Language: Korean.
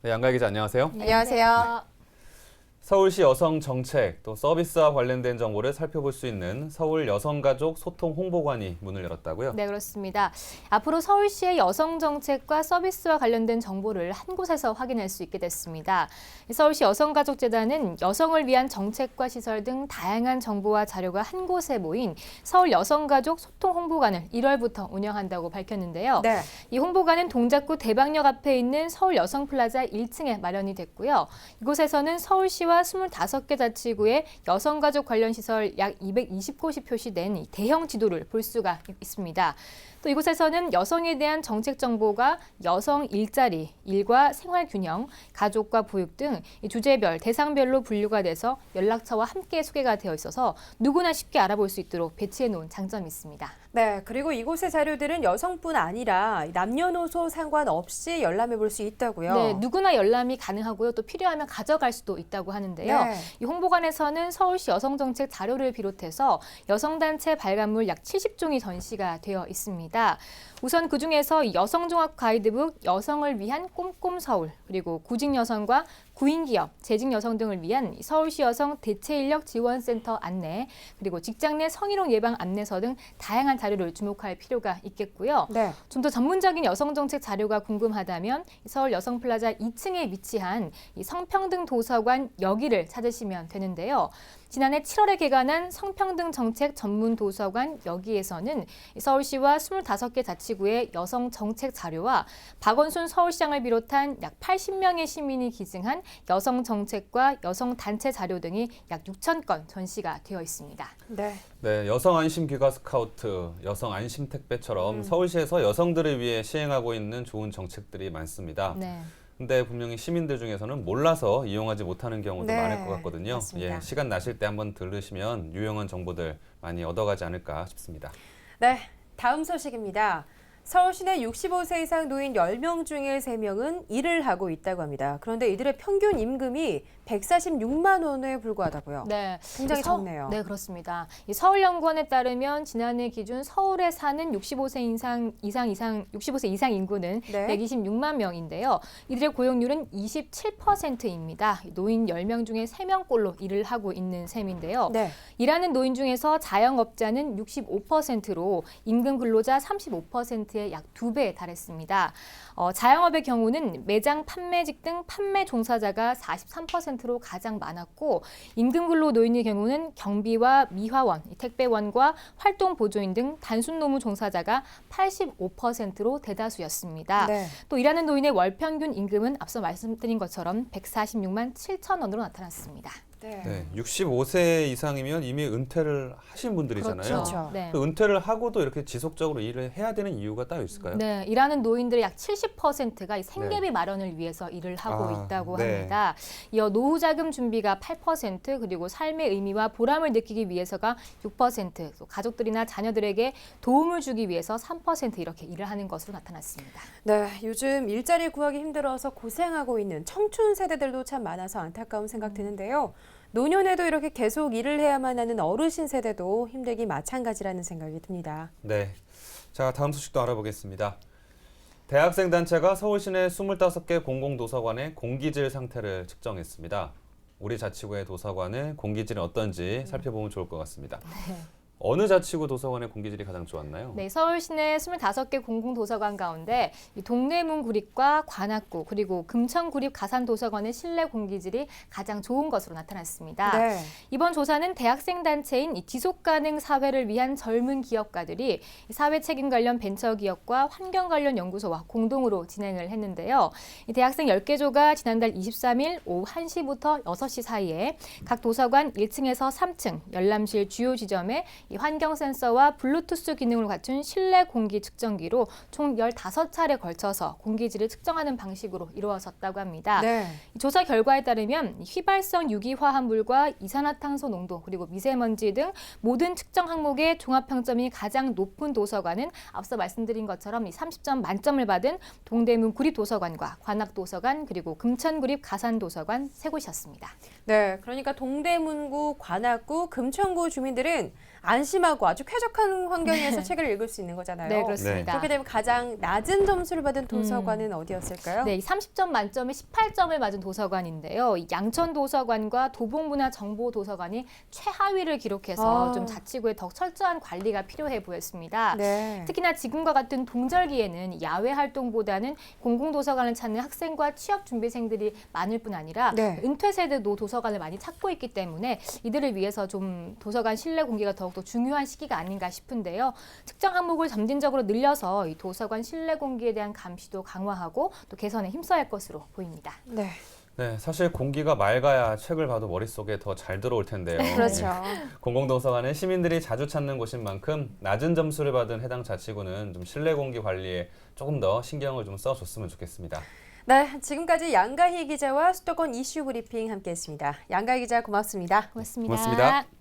네, 양가희 기자 안녕하세요. 안녕하세요. 서울시 여성 정책 또 서비스와 관련된 정보를 살펴볼 수 있는 서울 여성가족 소통 홍보관이 문을 열었다고요? 네, 그렇습니다. 앞으로 서울시의 여성 정책과 서비스와 관련된 정보를 한 곳에서 확인할 수 있게 됐습니다. 서울시 여성가족재단은 여성을 위한 정책과 시설 등 다양한 정보와 자료가 한 곳에 모인 서울 여성가족 소통 홍보관을 1월부터 운영한다고 밝혔는데요. 네. 이 홍보관은 동작구 대방역 앞에 있는 서울 여성플라자 1층에 마련이 됐고요. 이곳에서는 서울시와 25개 자치구의 여성가족 관련 시설 약 220곳이 표시된 대형 지도를 볼 수가 있습니다. 또 이곳에서는 여성에 대한 정책 정보가 여성 일자리, 일과 생활 균형, 가족과 보육 등 주제별, 대상별로 분류가 돼서 연락처와 함께 소개가 되어 있어서 누구나 쉽게 알아볼 수 있도록 배치해 놓은 장점이 있습니다. 네, 그리고 이곳의 자료들은 여성뿐 아니라 남녀노소 상관없이 열람해 볼 수 있다고요. 네, 누구나 열람이 가능하고요. 또 필요하면 가져갈 수도 있다고 하는데요. 네. 이 홍보관에서는 서울시 여성정책 자료를 비롯해서 여성단체 발간물 약 70종이 전시가 되어 있습니다. 우선 그중에서 여성종합 가이드북 여성을 위한 꼼꼼 서울, 그리고 구직 여성과 구인기업, 재직 여성 등을 위한 서울시 여성 대체인력 지원센터 안내, 그리고 직장 내 성희롱 예방 안내서 등 다양한 자료를 주목할 필요가 있겠고요. 네. 좀 더 전문적인 여성정책 자료가 궁금하다면 서울 여성플라자 2층에 위치한 이 성평등 도서관 여기를 찾으시면 되는데요. 지난해 7월에 개관한 성평등 정책 전문 도서관 여기에서는 서울시와 25개 자치구의 여성 정책 자료와 박원순 서울시장을 비롯한 약 80명의 시민이 기증한 여성 정책과 여성 단체 자료 등이 약 6,000건 전시가 되어 있습니다. 네. 네, 여성 안심 귀가 스카우트, 여성 안심 택배처럼 서울시에서 여성들을 위해 시행하고 있는 좋은 정책들이 많습니다. 네. 근데 분명히 시민들 중에서는 몰라서 이용하지 못하는 경우도 네, 많을 것 같거든요. 맞습니다. 예, 시간 나실 때 한번 들으시면 유용한 정보들 많이 얻어가지 않을까 싶습니다. 네, 다음 소식입니다. 서울 시내 65세 이상 노인 10명 중에 3명은 일을 하고 있다고 합니다. 그런데 이들의 평균 임금이 146만 원에 불과하다고요. 네, 굉장히 적네요. 네, 그렇습니다. 이 서울연구원에 따르면 지난해 기준 서울에 사는 65세 이상 인구는 네. 126만 명인데요. 이들의 고용률은 27%입니다. 노인 10명 중에 3명꼴로 일을 하고 있는 셈인데요. 네. 일하는 노인 중에서 자영업자는 65%로 임금 근로자 35%의 약 2배에 달했습니다. 자영업의 경우는 매장 판매직 등 판매 종사자가 43%로 가장 많았고 임금 근로 노인의 경우는 경비와 미화원, 택배원과 활동보조인 등 단순 노무 종사자가 85%로 대다수였습니다. 네. 또 일하는 노인의 월 평균 임금은 앞서 말씀드린 것처럼 146만 7천 원으로 나타났습니다. 네, 65세 이상이면 이미 은퇴를 하신 분들이잖아요. 그렇죠. 네. 그 은퇴를 하고도 이렇게 지속적으로 일을 해야 되는 이유가 따로 있을까요? 네, 일하는 노인들의 약 70%가 이 생계비 네. 마련을 위해서 일을 하고 있다고 네. 합니다. 이어 노후자금 준비가 8%, 그리고 삶의 의미와 보람을 느끼기 위해서가 6%, 또 가족들이나 자녀들에게 도움을 주기 위해서 3% 이렇게 일을 하는 것으로 나타났습니다. 네, 요즘 일자리 구하기 힘들어서 고생하고 있는 청춘 세대들도 참 많아서 안타까운 생각 드는데요. 노년에도 이렇게 계속 일을 해야만 하는 어르신 세대도 힘들기 마찬가지라는 생각이 듭니다. 네. 자, 다음 소식도 알아보겠습니다. 대학생 단체가 서울 시내 25개 공공도서관의 공기질 상태를 측정했습니다. 우리 자치구의 도서관의 공기질은 어떤지 살펴보면 좋을 것 같습니다. 어느 자치구 도서관의 공기질이 가장 좋았나요? 네, 서울 시내 25개 공공도서관 가운데 이 동대문 구립과 관악구 그리고 금천 구립 가산 도서관의 실내 공기질이 가장 좋은 것으로 나타났습니다. 네. 이번 조사는 대학생 단체인 이 지속 가능 사회를 위한 젊은 기업가들이 사회 책임 관련 벤처 기업과 환경 관련 연구소와 공동으로 진행을 했는데요. 이 대학생 10개 조가 지난달 23일 오후 1시부터 6시 사이에 각 도서관 1층에서 3층 열람실 주요 지점에 이 환경 센서와 블루투스 기능을 갖춘 실내 공기 측정기로 총 15차례 걸쳐서 공기질을 측정하는 방식으로 이루어졌다고 합니다. 네. 이 조사 결과에 따르면 휘발성 유기화합물과 이산화탄소 농도 그리고 미세먼지 등 모든 측정 항목의 종합평점이 가장 높은 도서관은 앞서 말씀드린 것처럼 이 30점 만점을 받은 동대문 구립도서관과 관악도서관 그리고 금천구립 가산도서관 세 곳이었습니다. 네, 그러니까 동대문구, 관악구, 금천구 주민들은 안심하고 아주 쾌적한 환경에서 책을 읽을 수 있는 거잖아요. 네, 그렇습니다. 그렇게 되면 가장 낮은 점수를 받은 도서관은 어디였을까요? 네, 30점 만점에 18점을 맞은 도서관인데요. 이 양천도서관과 도봉문화정보도서관이 최하위를 기록해서 좀 자치구의 더 철저한 관리가 필요해 보였습니다. 네. 특히나 지금과 같은 동절기에는 야외 활동보다는 공공도서관을 찾는 학생과 취업준비생들이 많을 뿐 아니라 네. 은퇴 세대도 도서관을 많이 찾고 있기 때문에 이들을 위해서 좀 도서관 실내 공기가 더욱더 중요한 시기가 아닌가 싶은데요. 특정 항목을 점진적으로 늘려서 이 도서관 실내 공기에 대한 감시도 강화하고 또 개선에 힘써야 할 것으로 보입니다. 네. 네, 사실 공기가 맑아야 책을 봐도 머릿속에 더 잘 들어올 텐데요. 그렇죠. 공공도서관은 시민들이 자주 찾는 곳인 만큼 낮은 점수를 받은 해당 자치구는 좀 실내 공기 관리에 조금 더 신경을 좀 써줬으면 좋겠습니다. 네, 지금까지 양가희 기자와 수도권 이슈 브리핑 함께했습니다. 양가희 기자 고맙습니다. 고맙습니다. 고맙습니다.